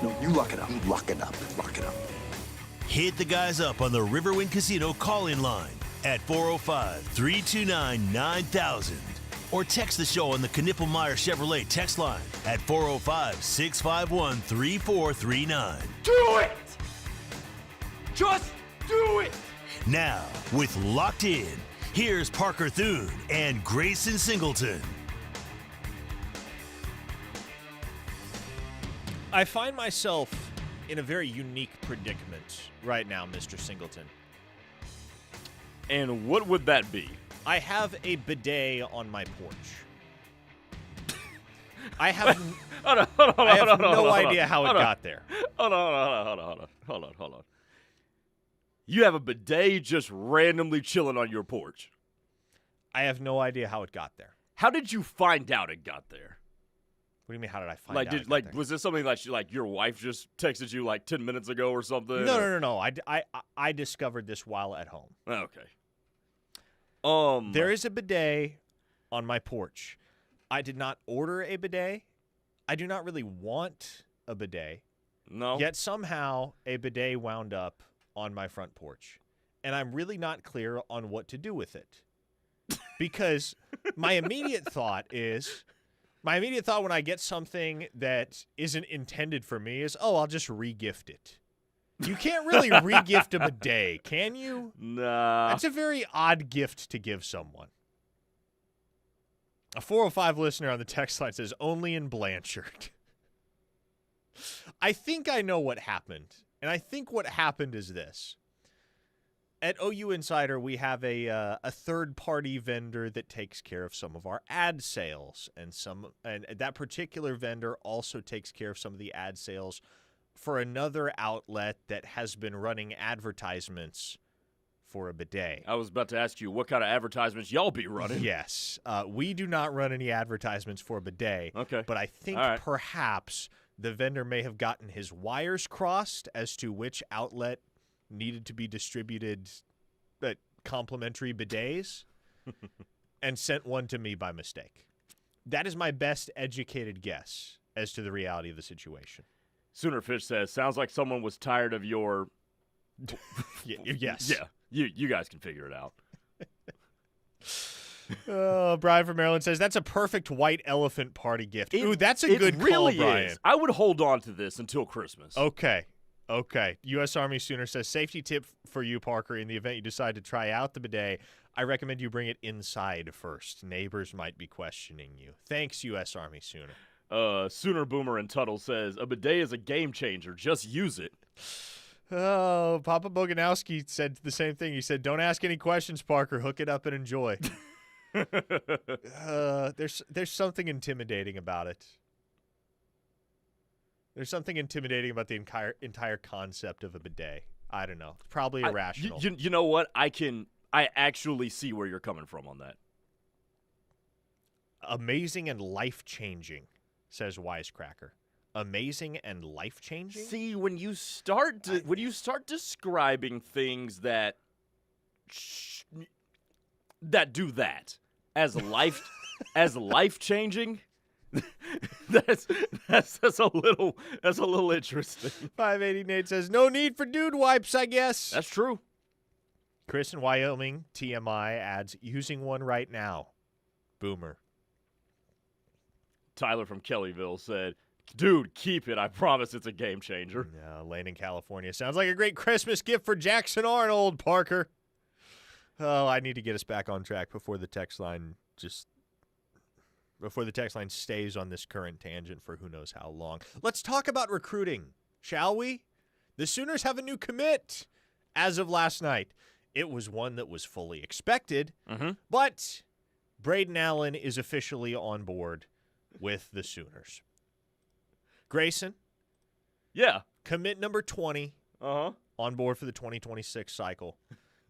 No, you lock it up. You lock it up. Lock it up. Hit the guys up on the Riverwind Casino call-in line at 405-329-9000 or text the show on the Knippelmeyer Chevrolet text line at 405-651-3439. Do it! Just do it! Now, with Locked In, here's Parker Thune and Grayson Singleton. I find myself in a very unique predicament right now, Mr. Singleton. And what would that be? I have a bidet on my porch. I have no idea how it got there. Hold on. You have a bidet just randomly chilling on your porch. I have no idea how it got there. How did you find out it got there? What do you mean, how did I find out it got there? Was this something like your wife just texted you like 10 minutes ago or something? No. I discovered this while at home. Okay. There is a bidet on my porch. I did not order a bidet. I do not really want a bidet. No. Yet somehow a bidet wound up on my front porch. And I'm really not clear on what to do with it. Because my immediate thought when I get something that isn't intended for me is, I'll just re-gift it. You can't really re-gift a bidet, can you? Nah. That's a very odd gift to give someone. A 405 listener on the text line says, only in Blanchard. I think I know what happened. And I think what happened is this. At OU Insider, we have a third-party vendor that takes care of some of our ad sales. And that particular vendor also takes care of some of the ad sales for another outlet that has been running advertisements for a bidet. I was about to ask you, what kind of advertisements y'all be running? Yes. We do not run any advertisements for a bidet. Okay. But I think perhaps the vendor may have gotten his wires crossed as to which outlet needed to be distributed complimentary bidets and sent one to me by mistake. That is my best educated guess as to the reality of the situation. Sooner Fish says, sounds like someone was tired of your... Yes. Yeah, you guys can figure it out. Brian from Maryland says, that's a perfect white elephant party gift. Ooh, that's a good call, Brian. Is. I would hold on to this until Christmas. Okay. U.S. Army Sooner says, safety tip for you, Parker, in the event you decide to try out the bidet, I recommend you bring it inside first. Neighbors might be questioning you. Thanks, U.S. Army Sooner. Sooner Boomer and Tuttle says, a bidet is a game changer. Just use it. Oh, Papa Boganowski said the same thing. He said, don't ask any questions, Parker. Hook it up and enjoy. There's something intimidating about it. There's something intimidating about the entire concept of a bidet. I don't know. It's probably irrational. You know what? I actually see where you're coming from on that. Amazing and life-changing, says Wisecracker. Amazing and life-changing? See, when you start describing things that do that as life-changing, that's a little interesting. 580 Nate says, no need for dude wipes, I guess. That's true. Chris in Wyoming, TMI, adds, using one right now. Boomer. Tyler from Kellyville said, dude, keep it. I promise it's a game changer. Yeah, Lane in California. Sounds like a great Christmas gift for Jackson Arnold, Parker. Oh, I need to get us back on track before the text line stays on this current tangent for who knows how long. Let's talk about recruiting, shall we? The Sooners have a new commit as of last night. It was one that was fully expected, but Brayden Allen is officially on board with the Sooners. Grayson? Yeah. Commit number 20 on board for the 2026 cycle.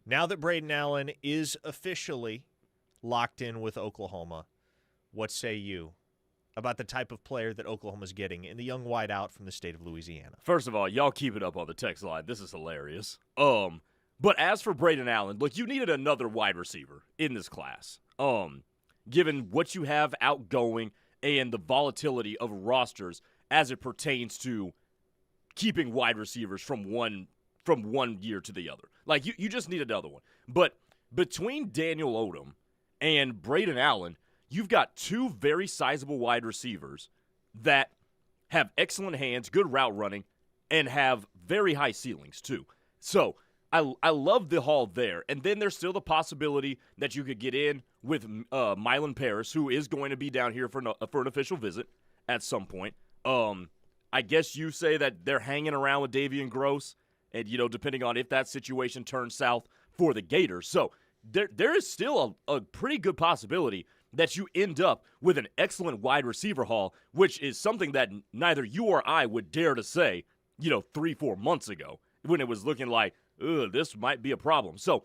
Now that Brayden Allen is officially locked in with Oklahoma, what say you about the type of player that Oklahoma's getting in the young wideout from the state of Louisiana? First of all, y'all keep it up on the text line. This is hilarious. But as for Brayden Allen, look, you needed another wide receiver in this class. Given what you have outgoing and the volatility of rosters as it pertains to keeping wide receivers from one year to the other. Like, you just need another one. But between Daniel Odom and Brayden Allen, you've got two very sizable wide receivers that have excellent hands, good route running, and have very high ceilings too. So I love the haul there. And then there's still the possibility that you could get in with Mylan Paris, who is going to be down here for an official visit at some point. I guess you say that they're hanging around with Davian Gross, and, depending on if that situation turns south for the Gators. So there is still a pretty good possibility that you end up with an excellent wide receiver haul, which is something that neither you or I would dare to say, 3-4 months ago, when it was looking like, this might be a problem. So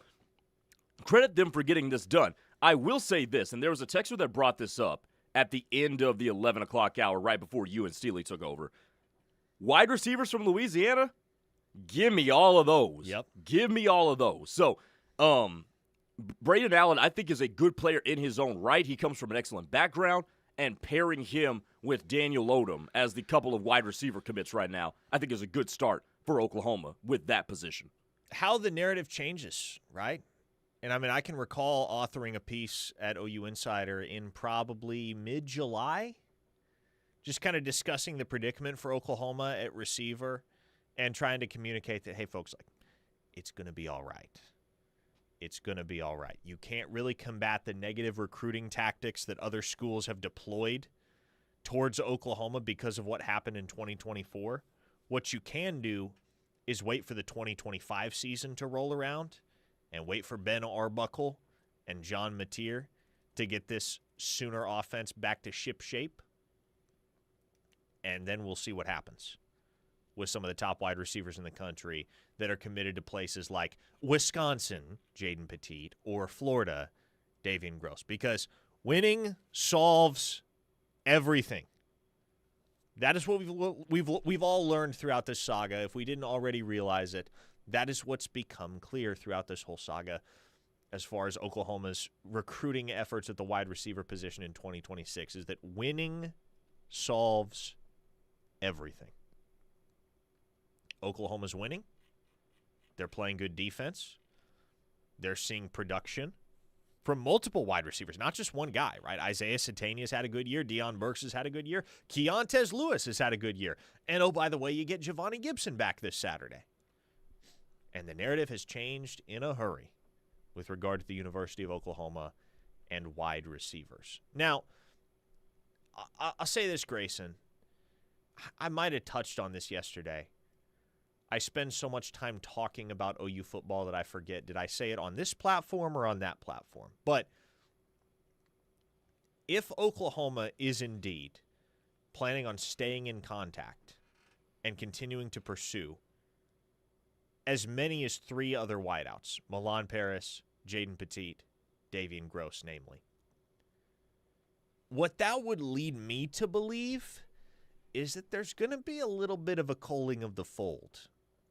credit them for getting this done. I will say this, and there was a texter that brought this up at the end of the 11 o'clock hour right before you and Steely took over. Wide receivers from Louisiana, give me all of those. Yep. Give me all of those. So, Brayden Allen, I think, is a good player in his own right. He comes from an excellent background, and pairing him with Daniel Odom as the couple of wide receiver commits right now, I think is a good start for Oklahoma with that position. How the narrative changes, right? And, I can recall authoring a piece at OU Insider in probably mid-July, just kind of discussing the predicament for Oklahoma at receiver and trying to communicate that, hey, folks, it's going to be all right. It's going to be all right. You can't really combat the negative recruiting tactics that other schools have deployed towards Oklahoma because of what happened in 2024. What you can do is wait for the 2025 season to roll around and wait for Ben Arbuckle and John Mateer to get this Sooner offense back to ship shape. And then we'll see what happens with some of the top wide receivers in the country that are committed to places like Wisconsin, Jaden Petit, or Florida, Davian Gross. Because winning solves everything. That is what we've all learned throughout this saga. If we didn't already realize it, that is what's become clear throughout this whole saga as far as Oklahoma's recruiting efforts at the wide receiver position in 2026, is that winning solves everything. Oklahoma's winning. They're playing good defense. They're seeing production from multiple wide receivers, not just one guy, right? Isaiah Satania's had a good year. Deion Burks has had a good year. Keontez Lewis has had a good year. And, oh, by the way, you get Giovanni Gibson back this Saturday. And the narrative has changed in a hurry with regard to the University of Oklahoma and wide receivers. Now, I'll say this, Grayson. I might have touched on this yesterday. I spend so much time talking about OU football that I forget. Did I say it on this platform or on that platform? But if Oklahoma is indeed planning on staying in contact and continuing to pursue as many as 3 other wideouts, Mylan Paris, Jaden Petit, Davian Gross, namely, what that would lead me to believe is that there's going to be a little bit of a culling of the fold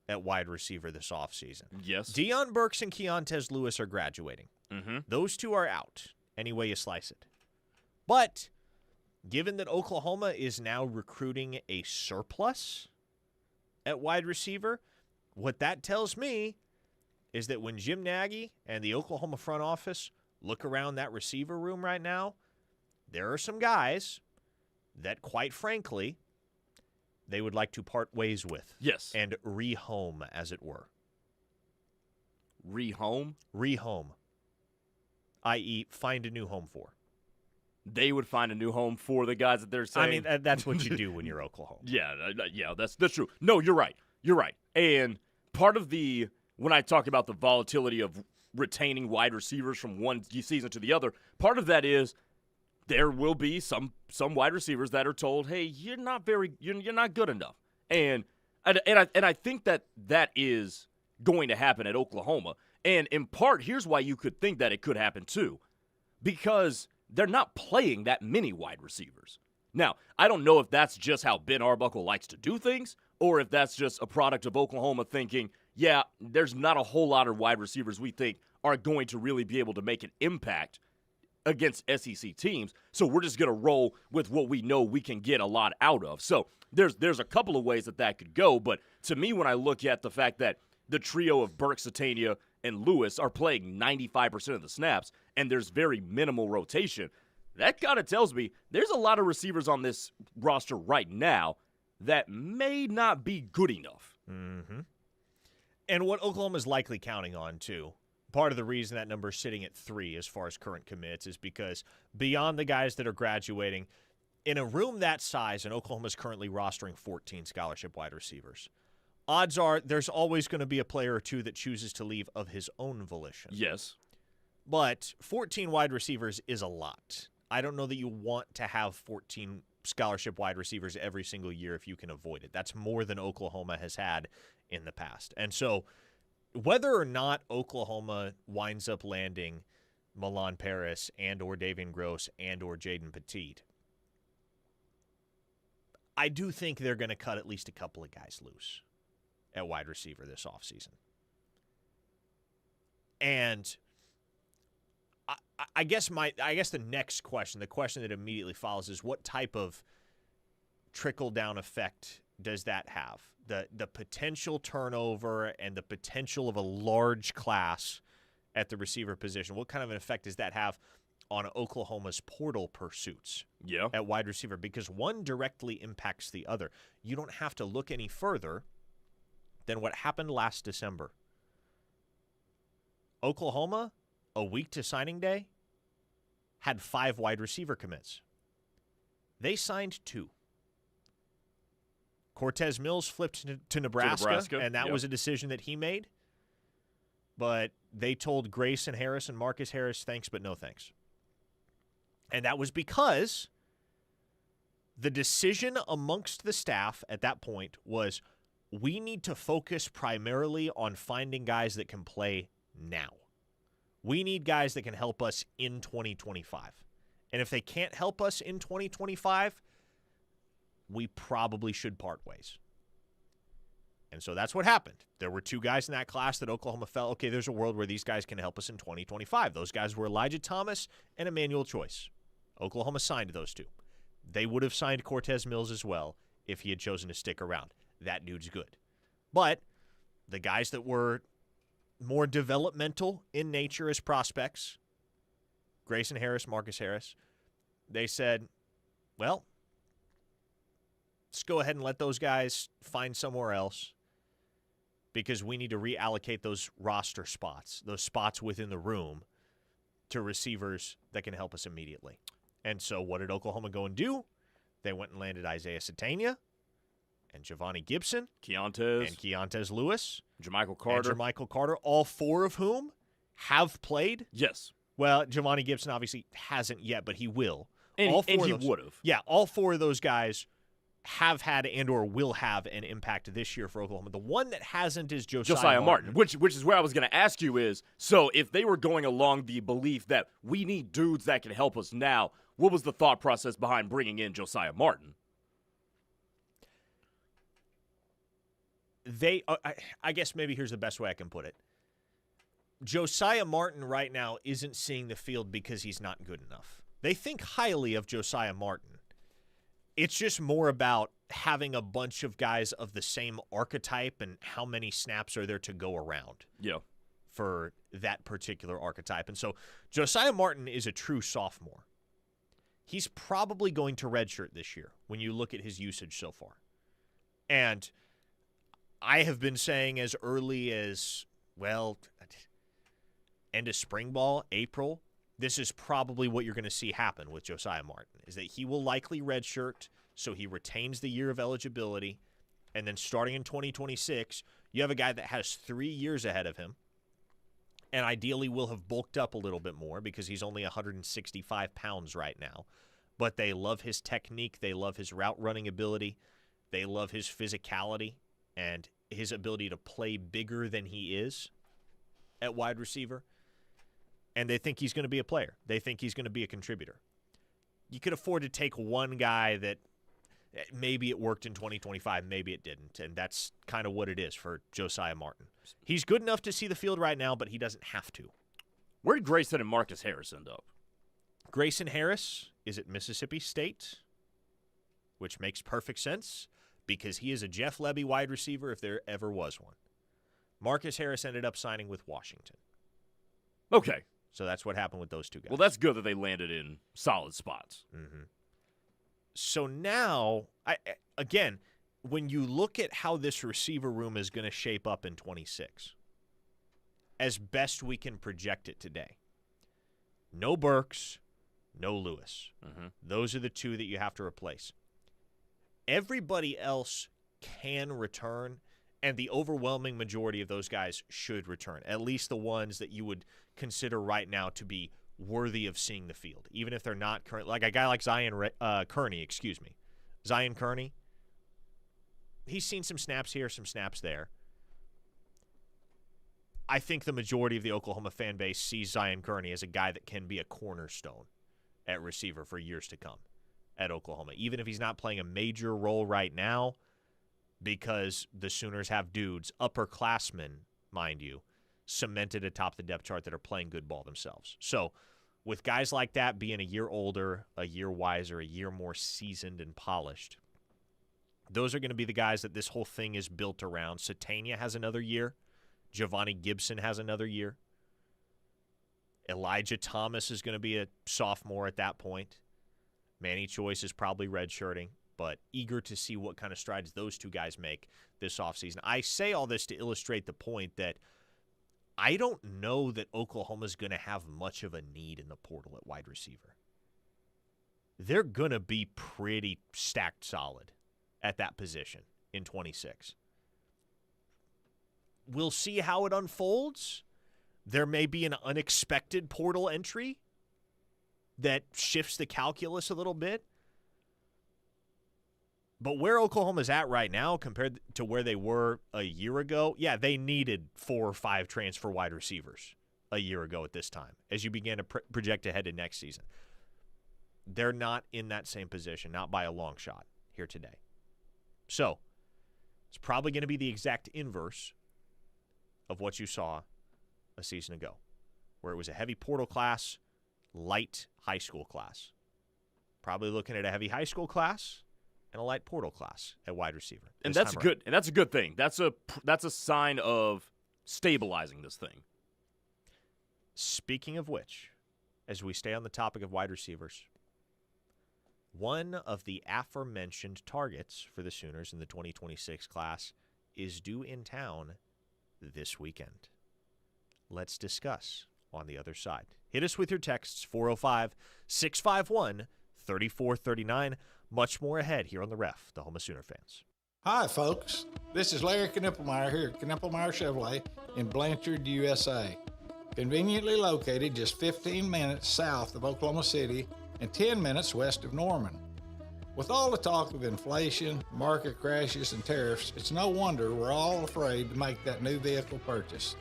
at wide receiver this offseason. Yes. Deion Burks and Keontez Lewis are graduating. Mm-hmm. Those two are out, any way you slice it. But given that Oklahoma is now recruiting a surplus at wide receiver, what that tells me is that when Jim Nagy and the Oklahoma front office look around that receiver room right now, there are some guys that, quite frankly, they would like to part ways with. Yes. And rehome, as it were. Rehome? Rehome. I.e., find a new home for. They would find a new home for the guys that they're saying. I mean, that's what you do when you're Oklahoma. Yeah, that's true. No, you're right. You're right. And part of when I talk about the volatility of retaining wide receivers from one season to the other, part of that is there will be some wide receivers that are told, "Hey, you're not good enough," and I think that is going to happen at Oklahoma. And in part, here's why you could think that it could happen too, because they're not playing that many wide receivers. Now, I don't know if that's just how Ben Arbuckle likes to do things, or if that's just a product of Oklahoma thinking, yeah, there's not a whole lot of wide receivers we think are going to really be able to make an impact against SEC teams, so we're just going to roll with what we know we can get a lot out of. So there's a couple of ways that could go, but to me, when I look at the fact that the trio of Burke, Satania, and Lewis are playing 95% of the snaps, and there's very minimal rotation, that kind of tells me there's a lot of receivers on this roster right now that may not be good enough. Mm-hmm. And what Oklahoma's likely counting on, too, part of the reason that number is sitting at 3 as far as current commits is because beyond the guys that are graduating, in a room that size, and Oklahoma's currently rostering 14 scholarship wide receivers, odds are there's always going to be a player or two that chooses to leave of his own volition. Yes. But 14 wide receivers is a lot. I don't know that you want to have 14 scholarship wide receivers every single year if you can avoid it. That's more than Oklahoma has had in the past. And so whether or not Oklahoma winds up landing Milan Paris and or Davian Gross and or Jaden Petit, I do think they're going to cut at least a couple of guys loose at wide receiver this offseason. And I guess the next question, the question that immediately follows is what type of trickle-down effect does that have? The potential turnover and the potential of a large class at the receiver position, what kind of an effect does that have on Oklahoma's portal pursuits at wide receiver? Because one directly impacts the other. You don't have to look any further than what happened last December. Oklahoma, a week to signing day, had 5 wide receiver commits. They signed 2. Cortez Mills flipped to Nebraska, and that was a decision that he made. But they told Grayson Harris and Marcus Harris, thanks, but no thanks. And that was because the decision amongst the staff at that point was we need to focus primarily on finding guys that can play now. We need guys that can help us in 2025. And if they can't help us in 2025, we probably should part ways. And so that's what happened. There were 2 guys in that class that Oklahoma felt, okay, there's a world where these guys can help us in 2025. Those guys were Elijah Thomas and Emmanuel Choice. Oklahoma signed those 2. They would have signed Cortez Mills as well if he had chosen to stick around. That dude's good. But the guys that were more developmental in nature as prospects, Grayson Harris, Marcus Harris, they said, well, let's go ahead and let those guys find somewhere else because we need to reallocate those roster spots, those spots within the room, to receivers that can help us immediately. And so what did Oklahoma go and do? They went and landed Isaiah Satania and Giovanni Gibson. Keontez Lewis. Jermichael Carter. All 4 of whom have played. Yes. Well, Giovanni Gibson obviously hasn't yet, but he will. And he would have. Yeah, all 4 of those guys have had and or will have an impact this year for Oklahoma. The one that hasn't is Josiah Martin. Which is where I was going to ask you is, so if they were going along the belief that we need dudes that can help us now, what was the thought process behind bringing in Josiah Martin? I guess maybe here's the best way I can put it. Josiah Martin right now isn't seeing the field because he's not good enough. They think highly of Josiah Martin. It's just more about having a bunch of guys of the same archetype and how many snaps are there to go around for that particular archetype. And so Josiah Martin is a true sophomore. He's probably going to redshirt this year when you look at his usage so far. And I have been saying as early as, well, end of spring ball, April, this is probably what you're going to see happen with Josiah Martin, is that he will likely redshirt so he retains the year of eligibility, and then starting in 2026, you have a guy that has 3 years ahead of him and ideally will have bulked up a little bit more because he's only 165 pounds right now. But they love his technique. They love his route running ability. They love his physicality and his ability to play bigger than he is at wide receiver. And they think he's going to be a player. They think he's going to be a contributor. You could afford to take one guy that maybe it worked in 2025, maybe it didn't. And that's kind of what it is for Josiah Martin. He's good enough to see the field right now, but he doesn't have to. Where did Grayson and Marcus Harris end up? Grayson Harris is at Mississippi State, which makes perfect sense. because he is a Jeff Lebby wide receiver if there ever was one. Marcus Harris ended up signing with Washington. Okay. So that's what happened with those two guys. Well, that's good that they landed in solid spots. Mm-hmm. So now, again, when you look at how this receiver room is going to shape up in 26, as best we can project it today, no Burks, no Lewis. Mm-hmm. Those are the two that you have to replace. Everybody else can return, and the overwhelming majority of those guys should return, at least the ones that you would consider right now to be worthy of seeing the field, even if they're not current. Like a guy like Zion Kearney. He's seen some snaps here, some snaps there. I think the majority of the Oklahoma fan base sees Zion Kearney as a guy that can be a cornerstone at receiver for years to come at Oklahoma, even if he's not playing a major role right now, because the Sooners have dudes, upperclassmen, mind you, cemented atop the depth chart that are playing good ball themselves. So with guys like that being a year older, a year wiser, a year more seasoned and polished, those are going to be the guys that this whole thing is built around. Satania has another year. Giovanni Gibson has another year. Elijah Thomas is going to be a sophomore at that point. Manny Choice is probably redshirting, but eager to see what kind of strides those two guys make this offseason. I say all this to illustrate the point that I don't know that Oklahoma's going to have much of a need in the portal at wide receiver. They're going to be pretty stacked solid at that position in 26. We'll see how it unfolds. There may be an unexpected portal entry that shifts the calculus a little bit. But where Oklahoma's at right now compared to where they were a year ago, yeah, they needed 4 or 5 transfer wide receivers a year ago at this time as you began to project ahead to next season. They're not in that same position, not by a long shot here today. So it's probably going to be the exact inverse of what you saw a season ago, where it was a heavy portal class, light high school class. Probably looking at a heavy high school class and a light portal class at wide receiver. And that's good. And that's a good thing. That's a sign of stabilizing this thing. Speaking of which, as we stay on the topic of wide receivers, one of the aforementioned targets for the Sooners in the 2026 class is due in town this weekend. Let's discuss on the other side. Hit us with your texts, 405-651-3439. Much more ahead here on The Ref, the home of Sooner fans. Hi, folks. This is Larry Knippelmeyer here at Knippelmeyer Chevrolet in Blanchard, USA. Conveniently located just 15 minutes south of Oklahoma City and 10 minutes west of Norman. With all the talk of inflation, market crashes, and tariffs, it's no wonder we're all afraid to make that new vehicle purchase.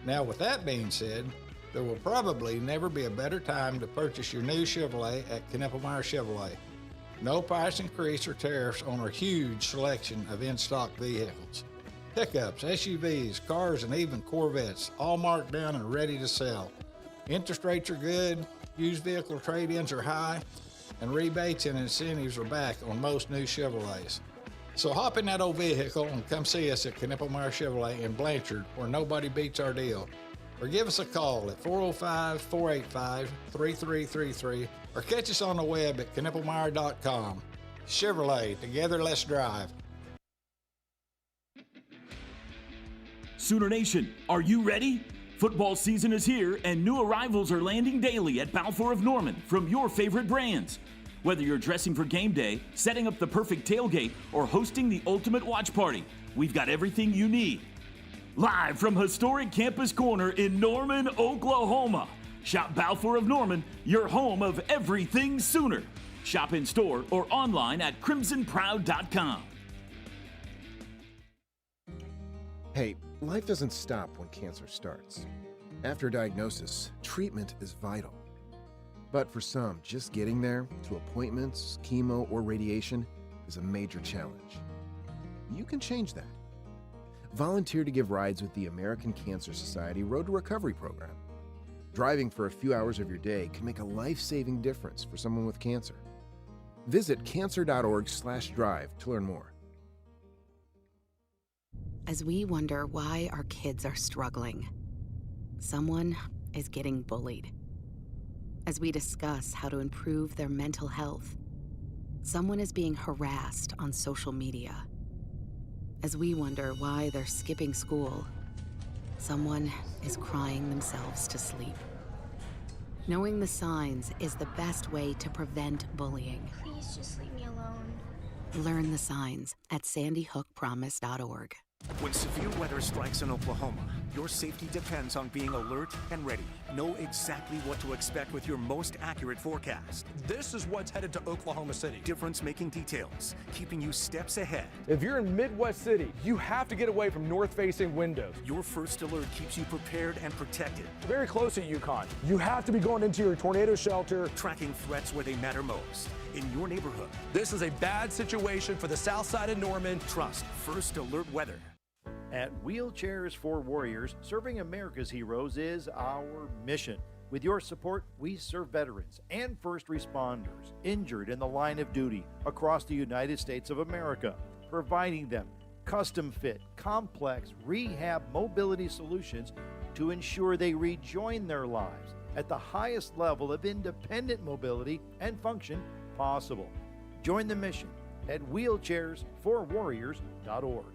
Now, with that being said, there will probably never be a better time to purchase your new Chevrolet at Knippelmeyer Chevrolet. No price increase or tariffs on our huge selection of in-stock vehicles. Pickups, SUVs, cars, and even Corvettes, all marked down and ready to sell. Interest rates are good, used vehicle trade-ins are high, and rebates and incentives are back on most new Chevrolets. So hop in that old vehicle and come see us at Knippelmeyer Chevrolet in Blanchard, where nobody beats our deal. Or give us a call at 405-485-3333 or catch us on the web at knippelmeyer.com. Chevrolet, together let's drive. Sooner Nation, are you ready? Football season is here and new arrivals are landing daily at Balfour of Norman from your favorite brands. Whether you're dressing for game day, setting up the perfect tailgate, or hosting the ultimate watch party, we've got everything you need. Live from historic Campus Corner in Norman, Oklahoma. Shop Balfour of Norman, your home of everything Sooner. Shop in store or online at crimsonproud.com. Hey, life doesn't stop when cancer starts. After diagnosis, treatment is vital. But for some, just getting there, to appointments, chemo, or radiation, is a major challenge. You can change that. Volunteer to give rides with the American Cancer Society Road to Recovery program. Driving for a few hours of your day can make a life-saving difference for someone with cancer. Visit cancer.org/drive to learn more. as we wonder why our kids are struggling. Someone is getting bullied. As we discuss how to improve their mental health, someone is being harassed on social media. As we wonder why they're skipping school, someone is crying themselves to sleep. Knowing the signs is the best way to prevent bullying. Please just leave me alone. Learn the signs at sandyhookpromise.org. When severe weather strikes in Oklahoma, your safety depends on being alert and ready. Know exactly what to expect with your most accurate forecast. This is what's headed to Oklahoma City. Difference-making details, keeping you steps ahead. If you're in Midwest City, you have to get away from north-facing windows. Your first alert keeps you prepared and protected. Very close to Yukon. You have to be going into your tornado shelter. Tracking threats where they matter most, in your neighborhood. This is a bad situation for the south side of Norman. Trust First Alert Weather. At Wheelchairs for Warriors, serving America's heroes is our mission. With your support, we serve veterans and first responders injured in the line of duty across the United States of America, providing them custom-fit, complex rehab mobility solutions to ensure they rejoin their lives at the highest level of independent mobility and function possible. Join the mission at wheelchairsforwarriors.org.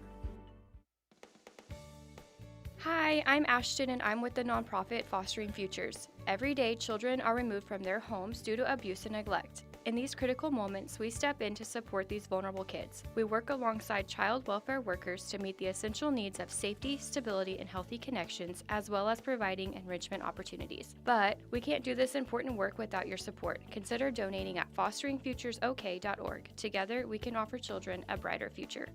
Hi, I'm Ashton and I'm with the nonprofit Fostering Futures. Every day, children are removed from their homes due to abuse and neglect. In these critical moments, we step in to support these vulnerable kids. We work alongside child welfare workers to meet the essential needs of safety, stability, and healthy connections, as well as providing enrichment opportunities. But we can't do this important work without your support. Consider donating at fosteringfuturesok.org. Together, we can offer children a brighter future.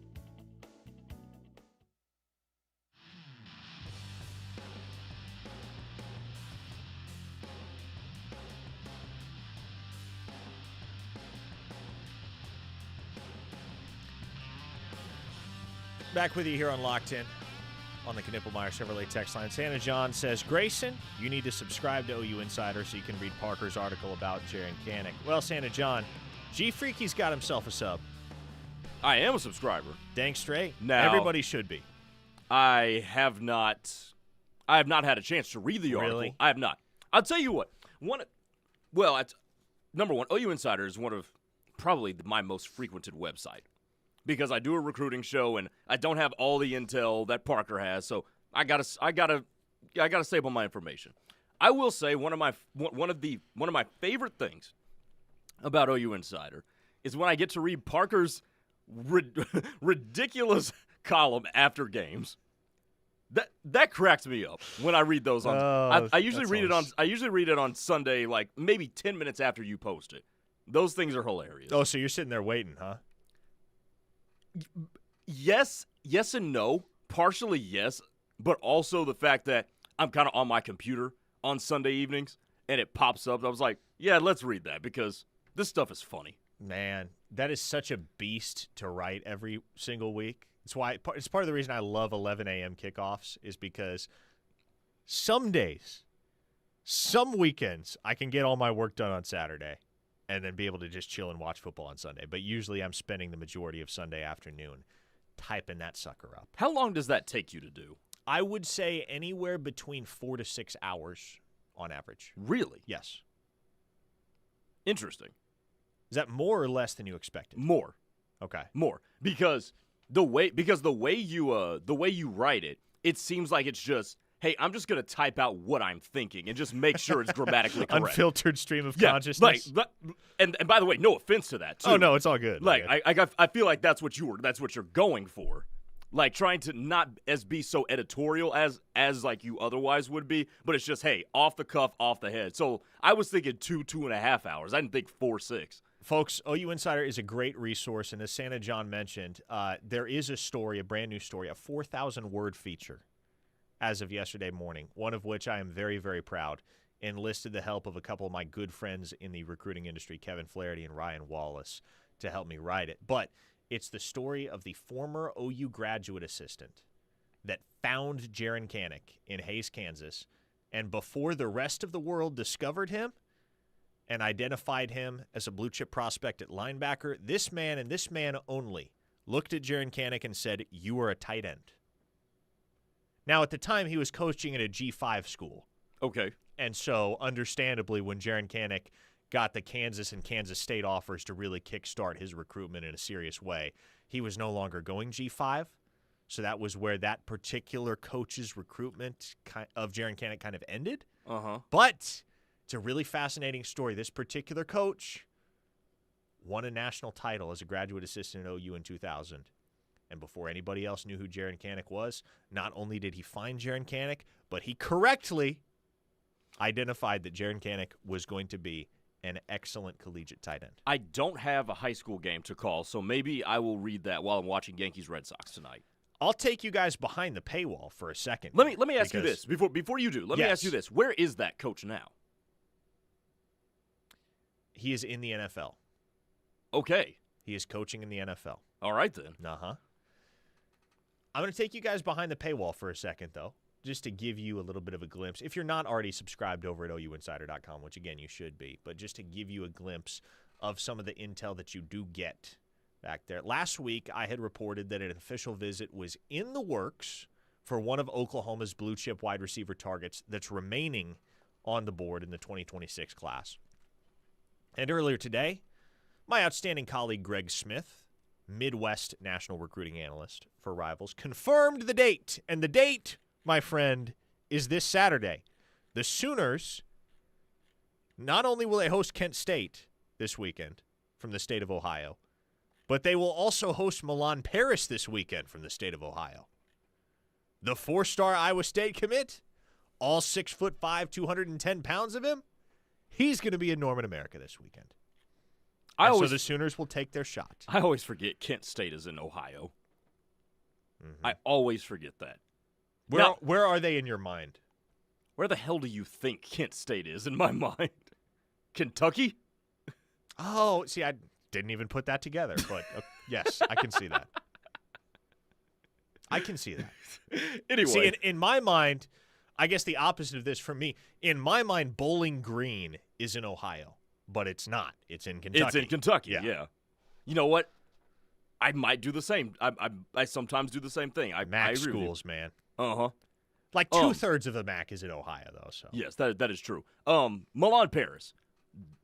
Back with you here on Locked In on the Knippelmeyer Chevrolet text line. Santa John says, Grayson, you need to subscribe to OU Insider so you can read Parker's article about Jaren Kanak. Well, Santa John, G-Freaky's got himself a sub. I am a subscriber. Dang straight. Now, everybody should be. I have not had a chance to read the article. Really? I have not. I'll tell you what. Number one, OU Insider is one of probably my most frequented website. Because I do a recruiting show and I don't have all the intel that Parker has, so I gotta save on my information. I will say one of my favorite things about OU Insider is when I get to read Parker's ridiculous column after games. That cracks me up when I read those on. I usually read it on Sunday, like maybe 10 minutes after you post it. Those things are hilarious. Oh, so you're sitting there waiting, huh? Yes and no. Partially yes, but also the fact that I'm kind of on my computer on Sunday evenings and it pops up. I was like, yeah, let's read that because this stuff is funny. Man, that is such a beast to write every single week. It's part of the reason I love 11 a.m. kickoffs is because some days, some weekends, I can get all my work done on Saturday and then be able to just chill and watch football on Sunday. But usually I'm spending the majority of Sunday afternoon typing that sucker up. How long does that take you to do? I would say anywhere between 4 to 6 hours on average. Really? Yes. Interesting. Is that more or less than you expected? More. Okay. More. Because the way you write it, it seems like it's just, hey, I'm just going to type out what I'm thinking and just make sure it's grammatically correct. Unfiltered stream of consciousness. And by the way, no offense to that, too. Oh, no, it's all good. Like, I feel like that's what you're going for. Like, trying to not be so editorial as like you otherwise would be, but it's just, hey, off the cuff, off the head. So I was thinking 2.5 hours. I didn't think 4, 6. Folks, OU Insider is a great resource, and as Santa John mentioned, there is a brand new story, a 4,000-word feature as of yesterday morning, one of which I am very, very proud, enlisted the help of a couple of my good friends in the recruiting industry, Kevin Flaherty and Ryan Wallace, to help me write it. But it's the story of the former OU graduate assistant that found Jaren Kanak in Hays, Kansas, and before the rest of the world discovered him and identified him as a blue-chip prospect at linebacker, this man and this man only looked at Jaren Kanak and said, "You are a tight end." Now, at the time, he was coaching at a G5 school. Okay. And so, understandably, when Jaren Kanak got the Kansas and Kansas State offers to really kickstart his recruitment in a serious way, he was no longer going G5. So that was where that particular coach's recruitment of Jaren Kanak kind of ended. Uh-huh. But it's a really fascinating story. This particular coach won a national title as a graduate assistant at OU in 2000. And before anybody else knew who Jaren Kanak was, not only did he find Jaren Kanak, but he correctly identified that Jaren Kanak was going to be an excellent collegiate tight end. I don't have a high school game to call, so maybe I will read that while I'm watching Yankees-Red Sox tonight. I'll take you guys behind the paywall for a second. Let me ask you this before you do. Let me ask you this: where is that coach now? He is in the NFL. Okay. He is coaching in the NFL. All right then. Uh-huh. I'm going to take you guys behind the paywall for a second, though, just to give you a little bit of a glimpse. If you're not already subscribed over at OUinsider.com, which, again, you should be, but just to give you a glimpse of some of the intel that you do get back there. Last week, I had reported that an official visit was in the works for one of Oklahoma's blue-chip wide receiver targets that's remaining on the board in the 2026 class. And earlier today, my outstanding colleague Greg Smith, Midwest national recruiting analyst for Rivals, confirmed the date. And the date, my friend, is this Saturday. The Sooners, not only will they host Kent State this weekend from the state of Ohio, but they will also host Milan Paris this weekend from the state of Ohio. The 4-star Iowa State commit, all 6'5", 210 pounds of him, he's going to be in Norman, America this weekend. So the Sooners will take their shot. I always forget Kent State is in Ohio. Mm-hmm. I always forget that. Where are they in your mind? Where the hell do you think Kent State is in my mind? Kentucky? Oh, see, I didn't even put that together, but yes, I can see that. I can see that. Anyway. See, in my mind, I guess the opposite of this for me, in my mind, Bowling Green is in Ohio. But it's not. It's in Kentucky. It's in Kentucky, yeah. You know what? I might do the same. I sometimes do the same thing. MAC schools, man. Uh-huh. Like two-thirds of the MAC is in Ohio, though. So yes, that is true. Milan Paris.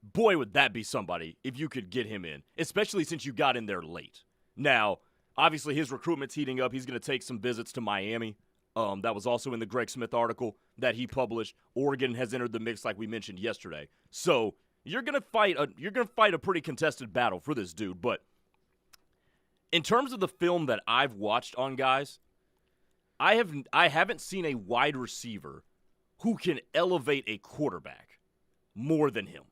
Boy, would that be somebody if you could get him in, especially since you got in there late. Now, obviously, his recruitment's heating up. He's going to take some visits to Miami. That was also in the Greg Smith article that he published. Oregon has entered the mix like we mentioned yesterday. So you're gonna fight a pretty contested battle for this dude, but in terms of the film that I've watched on guys, I haven't seen a wide receiver who can elevate a quarterback more than him.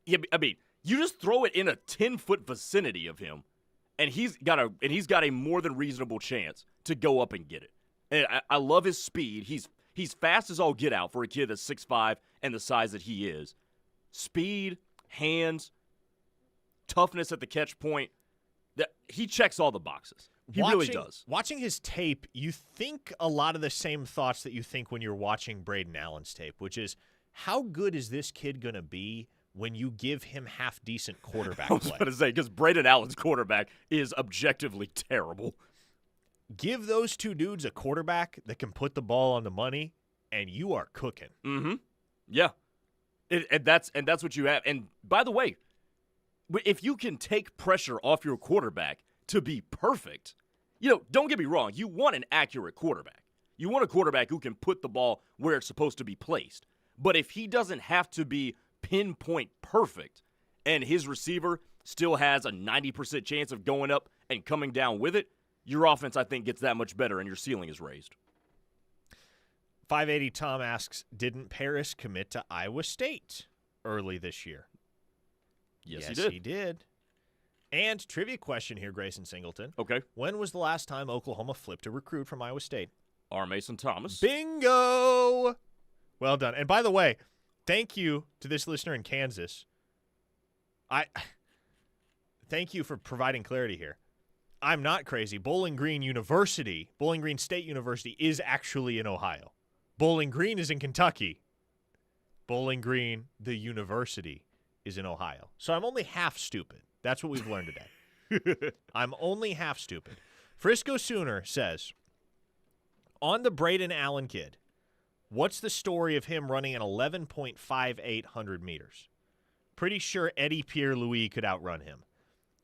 Yeah, I mean, you just throw it in a 10-foot vicinity of him, and he's got a more than reasonable chance to go up and get it. And I love his speed. He's fast as all get out for a kid that's 6'5" and the size that he is. Speed, hands, toughness at the catch point. He checks all the boxes. He really does. Watching his tape, you think a lot of the same thoughts that you think when you're watching Brayden Allen's tape, which is, how good is this kid going to be when you give him half-decent quarterback play? I was going to say, because Brayden Allen's quarterback is objectively terrible. Give those two dudes a quarterback that can put the ball on the money, and you are cooking. Mm-hmm. Yeah. And that's what you have. And by the way, if you can take pressure off your quarterback to be perfect, don't get me wrong, you want an accurate quarterback. You want a quarterback who can put the ball where it's supposed to be placed. But if he doesn't have to be pinpoint perfect and his receiver still has a 90% chance of going up and coming down with it, your offense, I think, gets that much better and your ceiling is raised. 580 Tom asks, didn't Paris commit to Iowa State early this year? Yes, he did. And trivia question here, Grayson Singleton. Okay. When was the last time Oklahoma flipped a recruit from Iowa State? R. Mason Thomas. Bingo! Well done. And by the way, thank you to this listener in Kansas. Thank you for providing clarity here. I'm not crazy. Bowling Green State University is actually in Ohio. Bowling Green is in Kentucky. Bowling Green, the university, is in Ohio. So I'm only half stupid. That's what we've learned today. I'm only half stupid. Frisco Sooner says, on the Brayden Allen kid, what's the story of him running an 11.58 100 meters? Pretty sure Eddie Pierre-Louis could outrun him.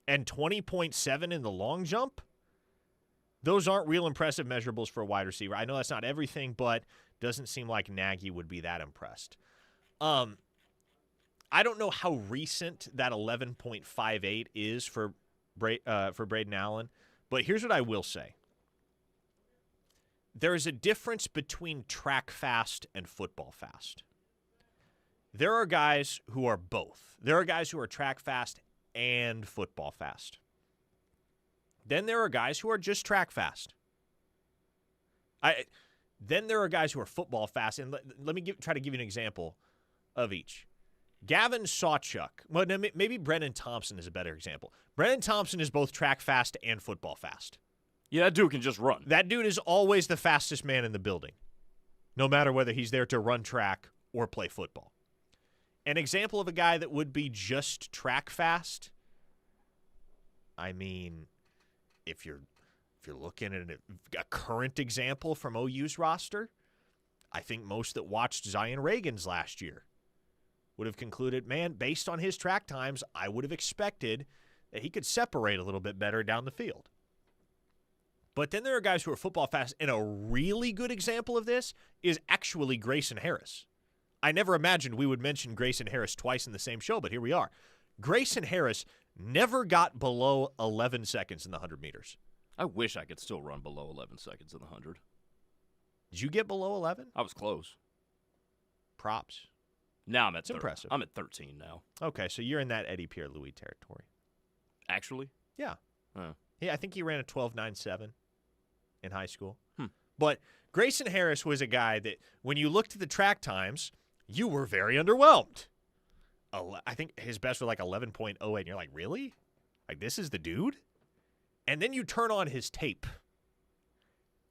And 20.7 in the long jump? Those aren't real impressive measurables for a wide receiver. I know that's not everything, but doesn't seem like Nagy would be that impressed. I don't know how recent that 11.58 is for Brayden Allen, but here's what I will say. There is a difference between track fast and football fast. There are guys who are both. There are guys who are track fast and football fast. Then there are guys who are just track fast. Then there are guys who are football fast, and let me try to give you an example of each. Gavin Sawchuk. Well, maybe Brennan Thompson is a better example. Brennan Thompson is both track fast and football fast. Yeah, that dude can just run. That dude is always the fastest man in the building, no matter whether he's there to run track or play football. An example of a guy that would be just track fast, I mean, if you're looking at a current example from OU's roster, I think most that watched Zion Reagan's last year would have concluded, man, based on his track times, I would have expected that he could separate a little bit better down the field. But then there are guys who are football fast, and a really good example of this is actually Grayson Harris. I never imagined we would mention Grayson Harris twice in the same show, but here we are. Grayson Harris never got below 11 seconds in the 100 meters. I wish I could still run below 11 seconds in the 100. Did you get below 11? I was close. Props. Now I'm at It's impressive. I'm at 13 now. Okay, so you're in that Eddie Pierre-Louis territory. Actually? Yeah. Oh. Yeah, I think he ran a 12.97 in high school. But Grayson Harris was a guy that when you looked at the track times, you were very underwhelmed. I think his best was like 11.08, and you're like, really? Like, this is the dude? And then you turn on his tape,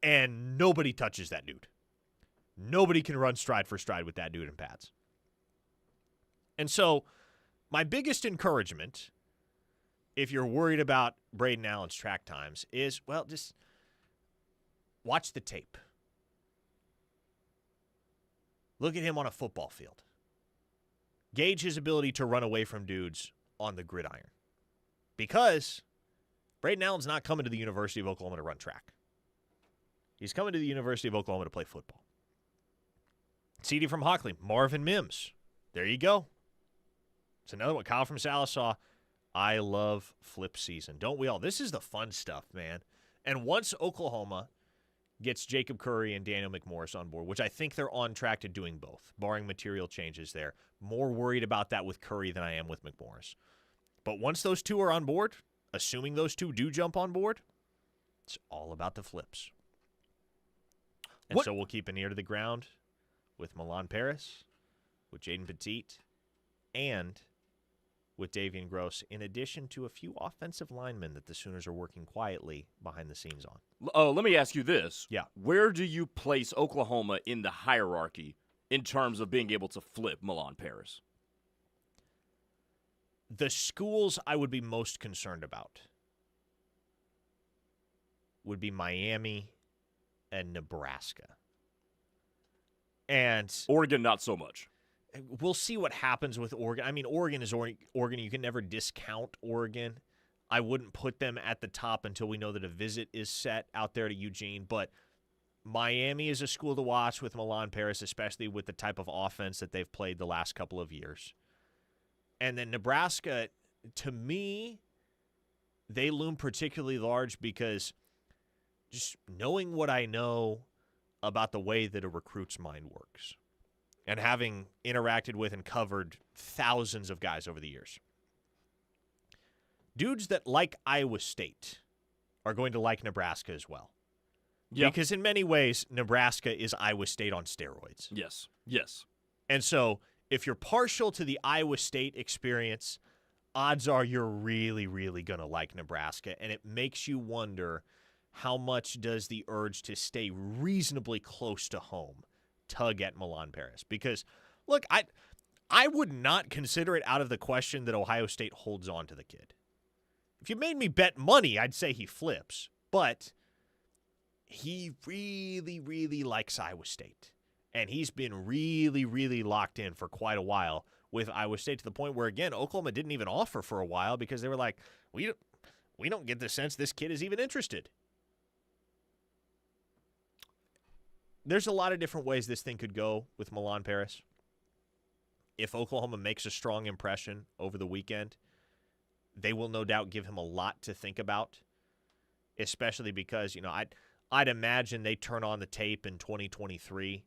and nobody touches that dude. Nobody can run stride for stride with that dude in pads. And so my biggest encouragement, if you're worried about Brayden Allen's track times, is, well, just watch the tape. Look at him on a football field. Gauge his ability to run away from dudes on the gridiron. Because Brayden Allen's not coming to the University of Oklahoma to run track. He's coming to the University of Oklahoma to play football. CD from Hockley, Marvin Mims. There you go. It's another one. Kyle from Salisaw. I love flip season. Don't we all? This is the fun stuff, man. And once Oklahoma gets Jacob Curry and Daniel McMorris on board, which I think they're on track to doing both, barring material changes there. More worried about that with Curry than I am with McMorris. But once those two are on board, assuming those two do jump on board, it's all about the flips. And so we'll keep an ear to the ground with Milan Paris, with Jaden Petit, and with Davian Gross, in addition to a few offensive linemen that the Sooners are working quietly behind the scenes on. Let me ask you this. Yeah. Where do you place Oklahoma in the hierarchy in terms of being able to flip Milan Paris? The schools I would be most concerned about would be Miami and Nebraska. And Oregon, not so much. We'll see what happens with Oregon. I mean, Oregon is Oregon. You can never discount Oregon. I wouldn't put them at the top until we know that a visit is set out there to Eugene. But Miami is a school to watch with Milan Paris, especially with the type of offense that they've played the last couple of years. And then Nebraska, to me, they loom particularly large because just knowing what I know about the way that a recruit's mind works and having interacted with and covered thousands of guys over the years, dudes that like Iowa State are going to like Nebraska as well. Yeah. Because in many ways, Nebraska is Iowa State on steroids. Yes. Yes. And so if you're partial to the Iowa State experience, odds are you're really, really going to like Nebraska. And it makes you wonder, how much does the urge to stay reasonably close to home tug at Milan Paris? Because, look, I would not consider it out of the question that Ohio State holds on to the kid. If you made me bet money, I'd say he flips. But he really, really likes Iowa State. And he's been really, really locked in for quite a while with Iowa State, to the point where, again, Oklahoma didn't even offer for a while because they were like, we don't get the sense this kid is even interested. There's a lot of different ways this thing could go with Milan Paris. If Oklahoma makes a strong impression over the weekend, they will no doubt give him a lot to think about, especially because, I'd imagine they turn on the tape in 2023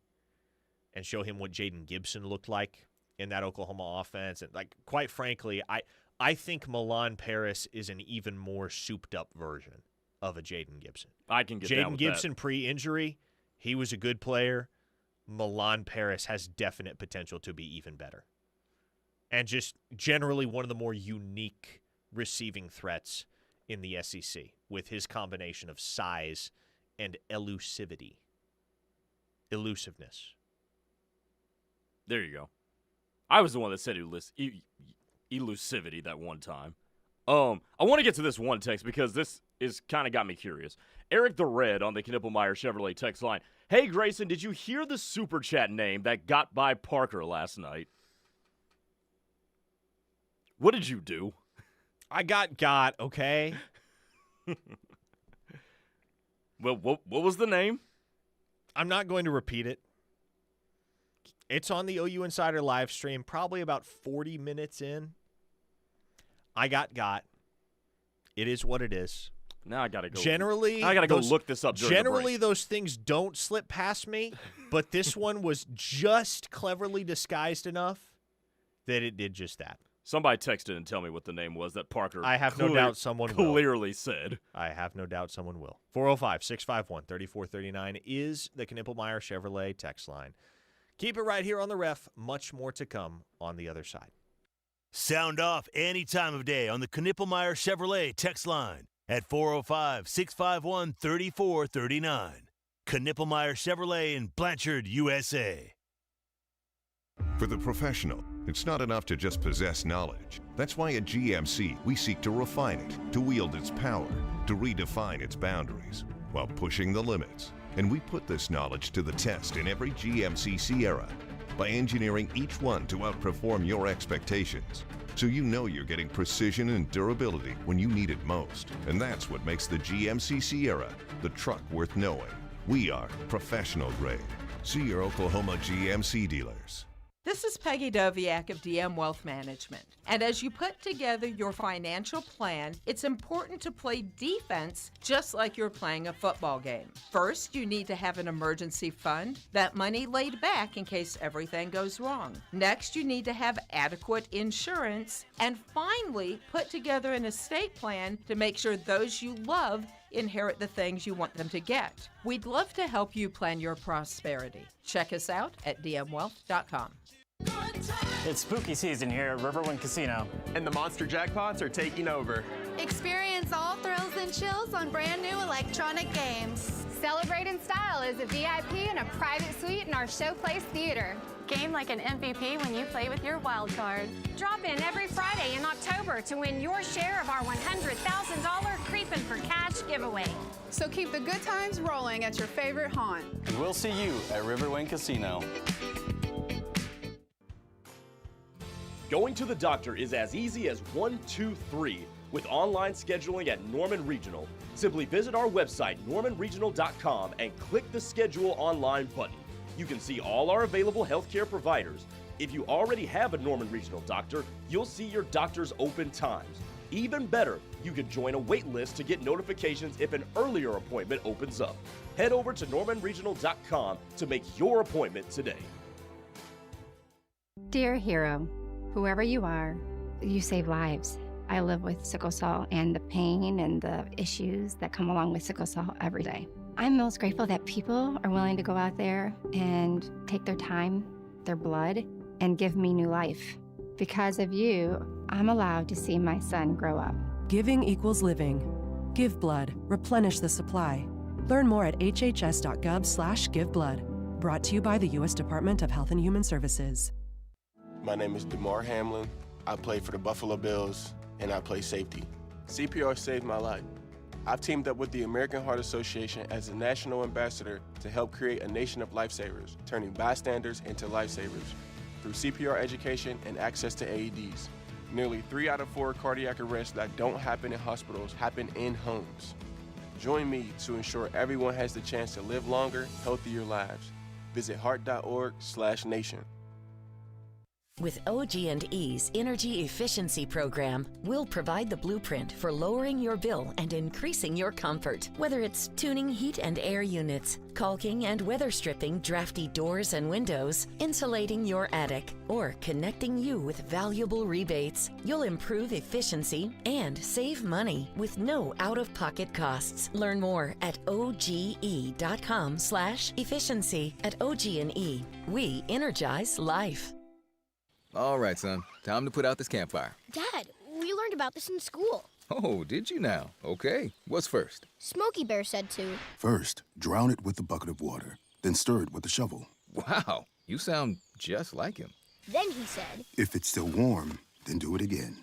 and show him what Jaden Gibson looked like in that Oklahoma offense. And, quite frankly, I think Milan Paris is an even more souped-up version of a Jaden Gibson. I can get down with Jaden Gibson pre-injury, he was a good player. Milan Paris has definite potential to be even better. And just generally one of the more unique receiving threats in the SEC with his combination of size and elusiveness. There you go. I was the one that said elusivity that one time. I want to get to this one text because this is kind of got me curious. Eric the Red on the Knippelmeyer Chevrolet text line. Hey, Grayson, did you hear the super chat name that got by Parker last night? What did you do? I got, okay? Well, what was the name? I'm not going to repeat it. It's on the OU Insider live stream, probably about 40 minutes in. I got. It is what it is. Now I got to go. Generally, I got to go look this up during the break. Those things don't slip past me, but this one was just cleverly disguised enough that it did just that. Somebody texted and tell me what the name was that Parker I have no doubt someone clearly said. I have no doubt someone will. 405-651-3439 is the Knippelmeyer Chevrolet text line. Keep it right here on the Ref. Much more to come on the other side. Sound off any time of day on the Knippelmeyer Chevrolet text line at 405-651-3439. Knippelmeyer Chevrolet in Blanchard, USA. For the professional, it's not enough to just possess knowledge. That's why at GMC, we seek to refine it, to wield its power, to redefine its boundaries, while pushing the limits. And we put this knowledge to the test in every GMC Sierra by engineering each one to outperform your expectations. So you know you're getting precision and durability when you need it most. And that's what makes the GMC Sierra the truck worth knowing. We are professional grade. See your Oklahoma GMC dealers. This is Peggy Doviak of DM Wealth Management. And as you put together your financial plan, it's important to play defense just like you're playing a football game. First, you need to have an emergency fund, that money laid back in case everything goes wrong. Next, you need to have adequate insurance. And finally, put together an estate plan to make sure those you love inherit the things you want them to get. We'd love to help you plan your prosperity. Check us out at dmwealth.com. It's spooky season here at Riverwind Casino. And the monster jackpots are taking over. Experience all thrills and chills on brand new electronic games. Celebrate in style as a VIP in a private suite in our Showplace Theater. Game like an MVP when you play with your wild card. Drop in every Friday in October to win your share of our $100,000 Creepin' for Cash giveaway. So keep the good times rolling at your favorite haunt. And we'll see you at Riverwind Casino. Going to the doctor is as easy as 1, 2, 3 with online scheduling at Norman Regional. Simply visit our website, normanregional.com, and click the Schedule Online button. You can see all our available healthcare providers. If you already have a Norman Regional doctor, you'll see your doctor's open times. Even better, you can join a wait list to get notifications if an earlier appointment opens up. Head over to normanregional.com to make your appointment today. Dear hero, whoever you are, you save lives. I live with sickle cell and the pain and the issues that come along with sickle cell every day. I'm most grateful that people are willing to go out there and take their time, their blood, and give me new life. Because of you, I'm allowed to see my son grow up. Giving equals living. Give blood. Replenish the supply. Learn more at hhs.gov/giveblood. Brought to you by the U.S. Department of Health and Human Services. My name is DeMar Hamlin. I play for the Buffalo Bills, and I play safety. CPR saved my life. I've teamed up with the American Heart Association as a national ambassador to help create a nation of lifesavers, turning bystanders into lifesavers through CPR education and access to AEDs. Nearly 3 out of 4 cardiac arrests that don't happen in hospitals happen in homes. Join me to ensure everyone has the chance to live longer, healthier lives. Visit heart.org/nation. With OG&E's Energy Efficiency Program, we'll provide the blueprint for lowering your bill and increasing your comfort. Whether it's tuning heat and air units, caulking and weather stripping drafty doors and windows, insulating your attic, or connecting you with valuable rebates, you'll improve efficiency and save money with no out-of-pocket costs. Learn more at oge.com/efficiency. At OG&E, we energize life. All right, son. Time to put out this campfire. Dad, we learned about this in school. Oh, did you now? Okay. What's first? Smokey Bear said to. First, drown it with a bucket of water, then stir it with a shovel. Wow, you sound just like him. Then he said, If it's still warm, then do it again.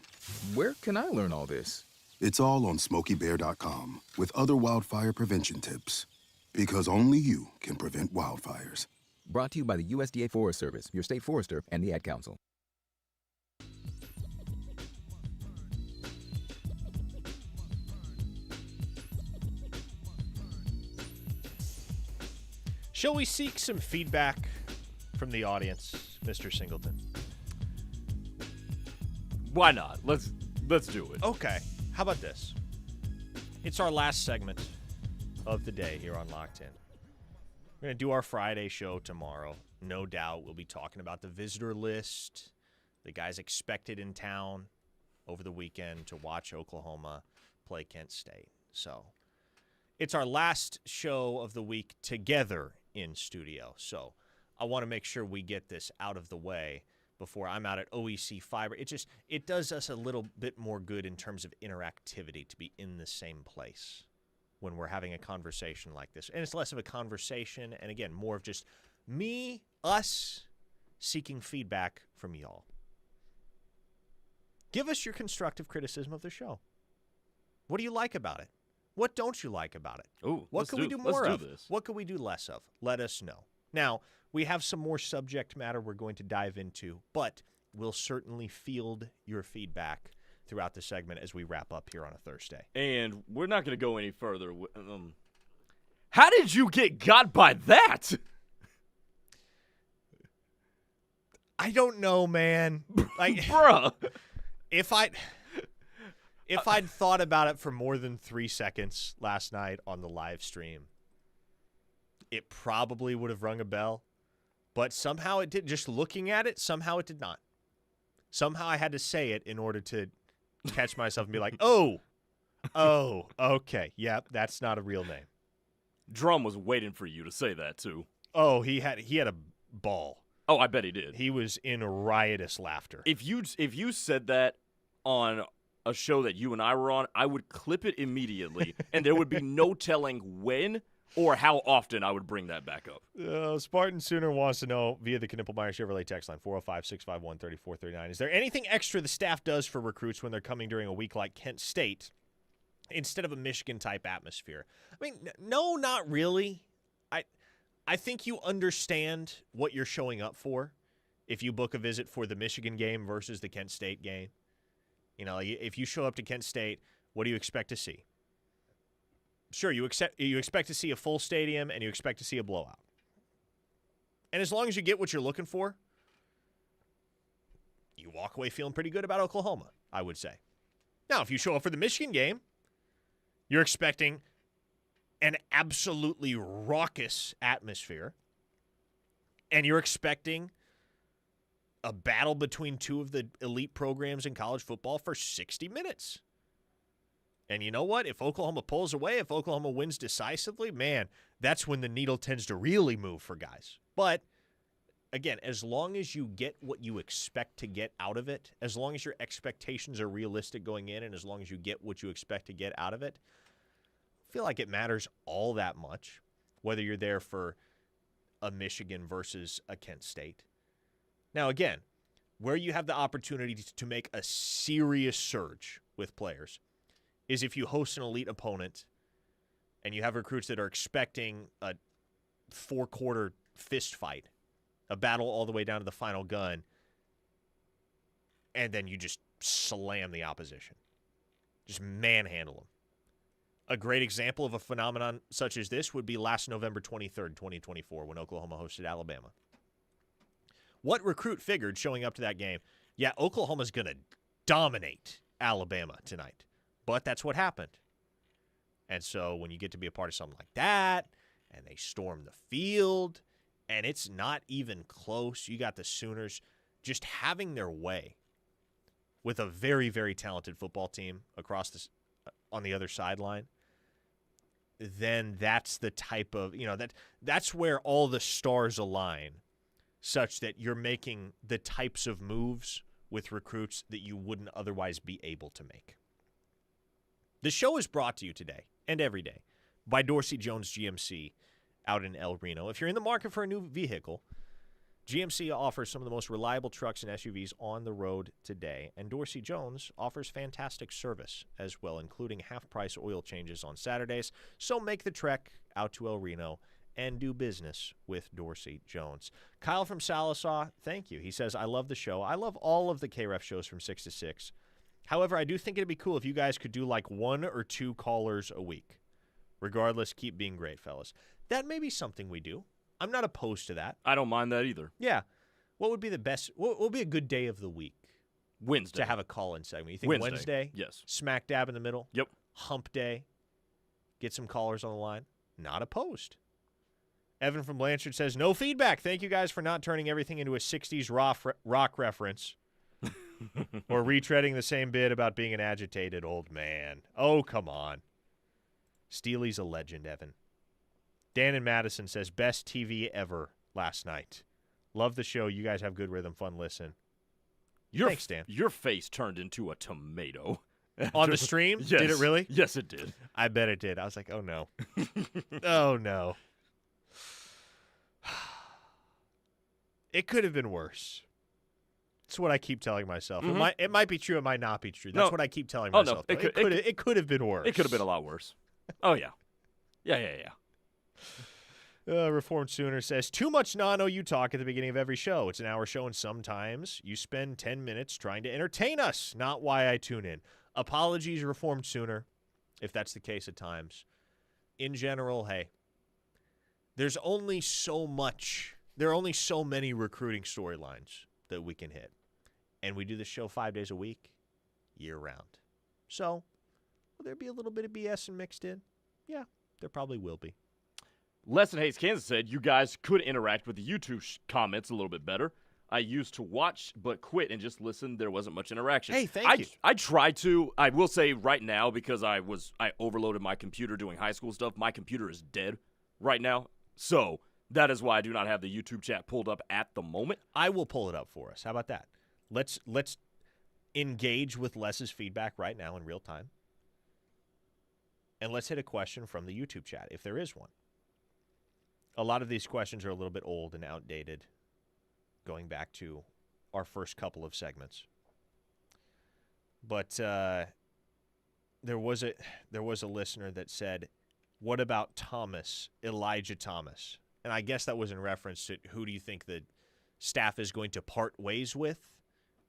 Where can I learn all this? It's all on SmokeyBear.com with other wildfire prevention tips. Because only you can prevent wildfires. Brought to you by the USDA Forest Service, your state forester, and the Ad Council. Shall we seek some feedback from the audience, Mr. Singleton? Why not? Let's do it. Okay. How about this? It's our last segment of the day here on Locked In. We're going to do our Friday show tomorrow. No doubt we'll be talking about the visitor list, the guys expected in town over the weekend to watch Oklahoma play Kent State. So it's our last show of the week together in studio. So I want to make sure we get this out of the way before I'm out at OEC Fiber. It does us a little bit more good in terms of interactivity to be in the same place when we're having a conversation like this. And it's less of a conversation and, again, more of just us seeking feedback from y'all. Give us your constructive criticism of the show. What do you like about it? What don't you like about it? Ooh, what could we do more of? This. What could we do less of? Let us know. Now, we have some more subject matter we're going to dive into, but we'll certainly field your feedback throughout the segment as we wrap up here on a Thursday. And we're not going to go any further. How did you get got by that? I don't know, man. Like, bruh. If I'd thought about it for more than 3 seconds last night on the live stream, it probably would have rung a bell. But somehow it did. Just looking at it, somehow it did not. Somehow I had to say it in order to catch myself and be like, oh, okay. Yep, that's not a real name. Drum was waiting for you to say that, too. Oh, he had a ball. Oh, I bet he did. He was in riotous laughter. If you said that on a show that you and I were on, I would clip it immediately, and there would be no telling when or how often I would bring that back up. Spartan Sooner wants to know via the Knippelmeyer Chevrolet text line, 405-651-3439. Is there anything extra the staff does for recruits when they're coming during a week like Kent State instead of a Michigan-type atmosphere? I mean, no, not really. I think you understand what you're showing up for if you book a visit for the Michigan game versus the Kent State game. You know, if you show up to Kent State, what do you expect to see? Sure, you expect to see a full stadium and you expect to see a blowout. And as long as you get what you're looking for, you walk away feeling pretty good about Oklahoma, I would say. Now, if you show up for the Michigan game, you're expecting an absolutely raucous atmosphere, and you're expecting a battle between two of the elite programs in college football for 60 minutes. And you know what? If Oklahoma pulls away, if Oklahoma wins decisively, man, that's when the needle tends to really move for guys. But, again, as long as you get what you expect to get out of it, as long as your expectations are realistic going in, and as long as you get what you expect to get out of it, I feel like it matters all that much, whether you're there for a Michigan versus a Kent State. Now, again, where you have the opportunity to make a serious surge with players is if you host an elite opponent and you have recruits that are expecting a 4-quarter fist fight, a battle all the way down to the final gun, and then you just slam the opposition. Just manhandle them. A great example of a phenomenon such as this would be last November 23rd, 2024, when Oklahoma hosted Alabama. What recruit figured showing up to that game, yeah, Oklahoma's going to dominate Alabama tonight. But that's what happened. And so when you get to be a part of something like that, and they storm the field, and it's not even close, you got the Sooners just having their way with a very, very talented football team across this on the other sideline, then that's the type of, that's where all the stars align, such that you're making the types of moves with recruits that you wouldn't otherwise be able to make. The show is brought to you today and every day by Dorsey Jones GMC out in El Reno. If you're in the market for a new vehicle, GMC offers some of the most reliable trucks and SUVs on the road today, and Dorsey Jones offers fantastic service as well, including half-price oil changes on Saturdays. So make the trek out to El Reno and do business with Dorsey Jones. Kyle from Salisaw, thank you. He says, I love the show. I love all of the KREF shows from 6 to 6. However, I do think it'd be cool if you guys could do like 1 or 2 callers a week. Regardless, keep being great, fellas. That may be something we do. I'm not opposed to that. I don't mind that either. Yeah. What would be the best? What would be a good day of the week? Wednesday. To have a call-in segment. You think Wednesday? Yes. Smack dab in the middle? Yep. Hump day? Get some callers on the line? Not opposed. Evan from Blanchard says, no feedback. Thank you guys for not turning everything into a 60s rock reference or retreading the same bit about being an agitated old man. Oh, come on. Steely's a legend, Evan. Dan in Madison says, best TV ever last night. Love the show. You guys have good rhythm, fun listen. Thanks, Dan. Your face turned into a tomato. On the stream? Yes. Did it really? Yes, it did. I bet it did. I was like, oh, no. Oh, no. It could have been worse. That's what I keep telling myself. Mm-hmm. It might be true. It might not be true. That's what I keep telling myself. No. It could have been worse. It could have been a lot worse. Oh, yeah. Yeah. Reformed Sooner says, too much non-OU talk at the beginning of every show. It's an hour show, and sometimes you spend 10 minutes trying to entertain us. Not why I tune in. Apologies, Reformed Sooner, if that's the case at times. In general, hey, there's only so much. There are only so many recruiting storylines that we can hit. And we do the show 5 days a week, year-round. So, will there be a little bit of BS mixed in? Yeah, there probably will be. Les in Hayes, Kansas said you guys could interact with the YouTube comments a little bit better. I used to watch but quit and just listen. There wasn't much interaction. Hey, thank you. I tried to. I will say right now, because I overloaded my computer doing high school stuff, my computer is dead right now. So that is why I do not have the YouTube chat pulled up at the moment. I will pull it up for us. How about that? Let's engage with Les's feedback right now in real time. And let's hit a question from the YouTube chat, if there is one. A lot of these questions are a little bit old and outdated, going back to our first couple of segments. But there was a listener that said, what about Elijah Thomas? And I guess that was in reference to who do you think the staff is going to part ways with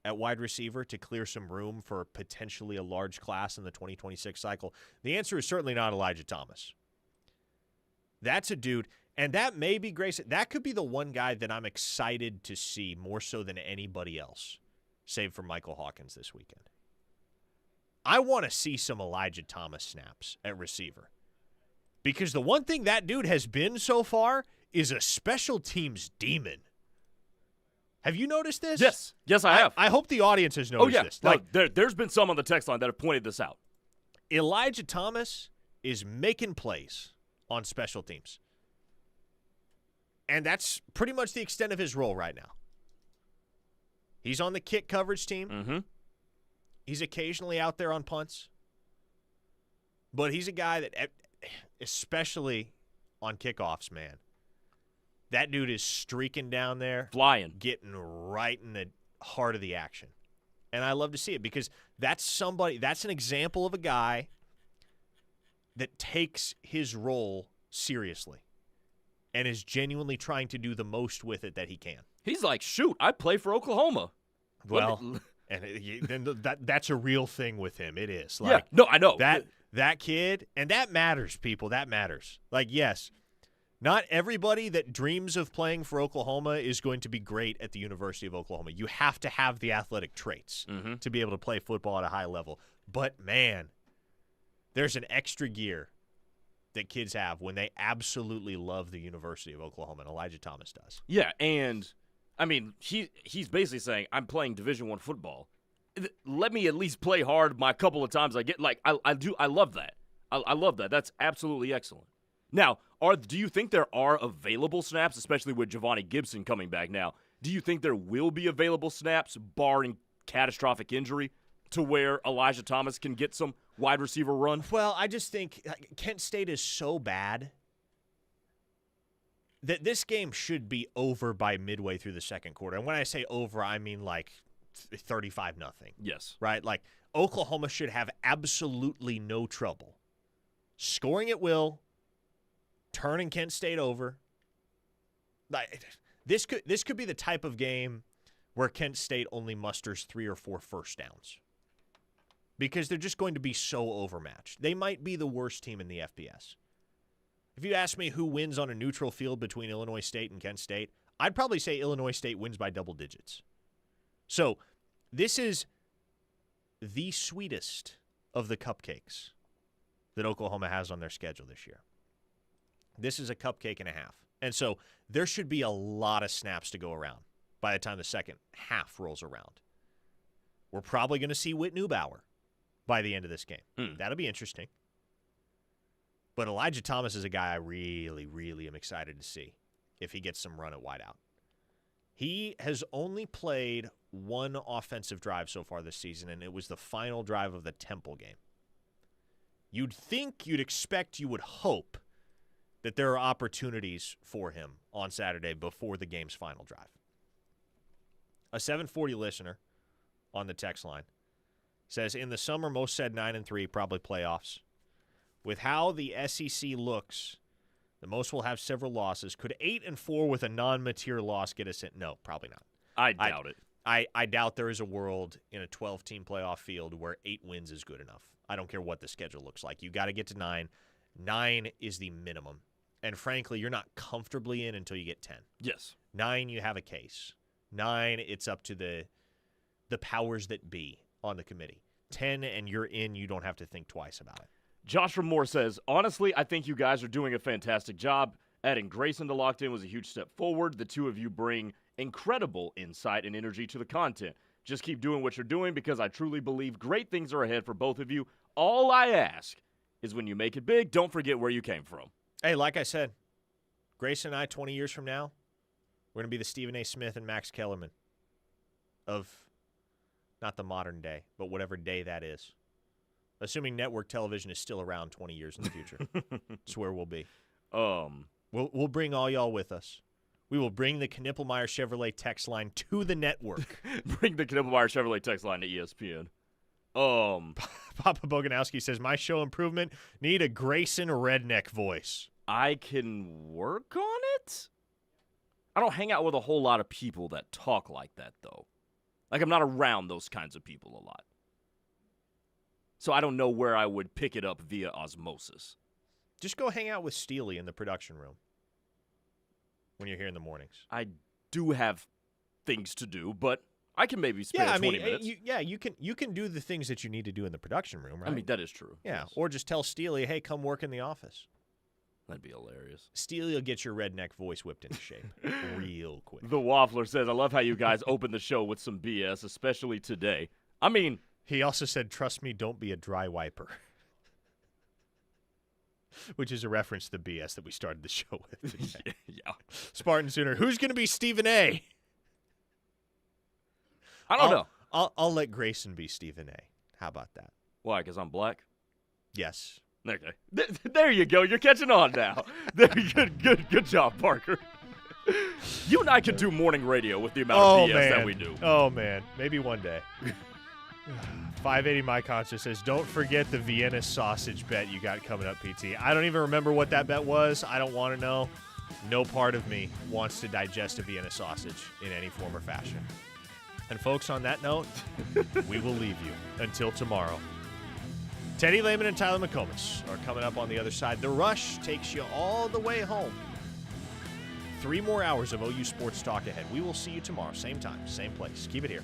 at wide receiver to clear some room for potentially a large class in the 2026 cycle? The answer is certainly not Elijah Thomas. That's a dude, and that may be Grayson. That could be the one guy that I'm excited to see more so than anybody else, save for Michael Hawkins this weekend. I want to see some Elijah Thomas snaps at receiver. Because the one thing that dude has been so far is a special teams demon. Have you noticed this? Yes. Yes, I have. I hope the audience has noticed this. Like, there's been some on the text line that have pointed this out. Elijah Thomas is making plays on special teams. And that's pretty much the extent of his role right now. He's on the kick coverage team. Mm-hmm. He's occasionally out there on punts. But he's a guy that, especially on kickoffs, man, that dude is streaking down there. Flying. Getting right in the heart of the action. And I love to see it because that's an example of a guy that takes his role seriously and is genuinely trying to do the most with it that he can. He's like, shoot, I play for Oklahoma. Well, then that's a real thing with him. It is. Like, yeah, no, I know. That kid, and that matters, people. That matters. Like, yes, not everybody that dreams of playing for Oklahoma is going to be great at the University of Oklahoma. You have to have the athletic traits to be able to play football at a high level. But, man, there's an extra gear that kids have when they absolutely love the University of Oklahoma, and Elijah Thomas does. Yeah, and, I mean, he's basically saying, I'm playing Division I football. Let me at least play hard my couple of times I get. Like, I love that. I love that. That's absolutely excellent. Now, do you think there are available snaps, especially with Giovanni Gibson coming back now? Do you think there will be available snaps, barring catastrophic injury, to where Elijah Thomas can get some wide receiver run? Well, I just think Kent State is so bad that this game should be over by midway through the second quarter. And when I say over, I mean like 35-0. Yes. Right? Like, Oklahoma should have absolutely no trouble scoring at will, turning Kent State over. Like, this could be the type of game where Kent State only musters 3 or 4 first downs because they're just going to be so overmatched. They might be the worst team in the FBS. If you ask me who wins on a neutral field between Illinois State and Kent State, I'd probably say Illinois State wins by double digits. So this is the sweetest of the cupcakes that Oklahoma has on their schedule this year. This is a cupcake and a half. And so there should be a lot of snaps to go around by the time the second half rolls around. We're probably going to see Whit Neubauer by the end of this game. That'll be interesting. But Elijah Thomas is a guy I really, really am excited to see if he gets some run at wideout. He has only played one offensive drive so far this season, and it was the final drive of the Temple game. You'd think, you'd expect, you would hope that there are opportunities for him on Saturday before the game's final drive. A 740 listener on the text line says, in the summer, most said 9-3, probably playoffs. With how the SEC looks, the most will have several losses. Could 8-4 with a non-material loss get us in? No, probably not. I doubt it. I doubt there is a world in a 12-team playoff field where 8 wins is good enough. I don't care what the schedule looks like. You got to get to 9. 9 is the minimum. And frankly, you're not comfortably in until you get 10. Yes. 9, you have a case. 9, it's up to the powers that be on the committee. 10, and you're in, you don't have to think twice about it. Joshua Moore says, honestly, I think you guys are doing a fantastic job. Adding Grayson to Locked In was a huge step forward. The two of you bring incredible insight and energy to the content. Just keep doing what you're doing because I truly believe great things are ahead for both of you. All I ask is when you make it big, don't forget where you came from. Hey, like I said, Grayson and I, 20 years from now, we're going to be the Stephen A. Smith and Max Kellerman of not the modern day, but whatever day that is. Assuming network television is still around 20 years in the future. That's where we'll be. We'll bring all y'all with us. We will bring the Knippelmeyer Chevrolet text line to the network. Bring the Knippelmeyer Chevrolet text line to ESPN. Papa Boganowski says, my show improvement, need a Grayson redneck voice. I can work on it? I don't hang out with a whole lot of people that talk like that, though. Like, I'm not around those kinds of people a lot. So I don't know where I would pick it up via osmosis. Just go hang out with Steely in the production room when you're here in the mornings. I do have things to do, but I can maybe spare 20 minutes. You can do the things that you need to do in the production room, right? I mean, that is true. Yeah, yes. Or just tell Steely, hey, come work in the office. That'd be hilarious. Steely will get your redneck voice whipped into shape real quick. The Waffler says, I love how you guys open the show with some BS, especially today. I mean... He also said, trust me, don't be a dry wiper. Which is a reference to the BS that we started the show with today. Yeah. Spartan Sooner. Who's going to be Stephen A? I don't know. I'll let Grayson be Stephen A. How about that? Why, because I'm black? Yes. Okay. There you go. You're catching on now. Good job, Parker. You and I could do morning radio with the amount of BS that we do. Oh, man. Maybe one day. 580 My Concert says, don't forget the Vienna sausage bet you got coming up, PT. I don't even remember what that bet was. I don't want to know. No part of me wants to digest a Vienna sausage in any form or fashion. And folks, on that note, we will leave you until tomorrow. Teddy Lehman and Tyler McComas are coming up on the other side. The Rush takes you all the way home. 3 more hours of OU Sports Talk ahead. We will see you tomorrow, same time, same place. Keep it here.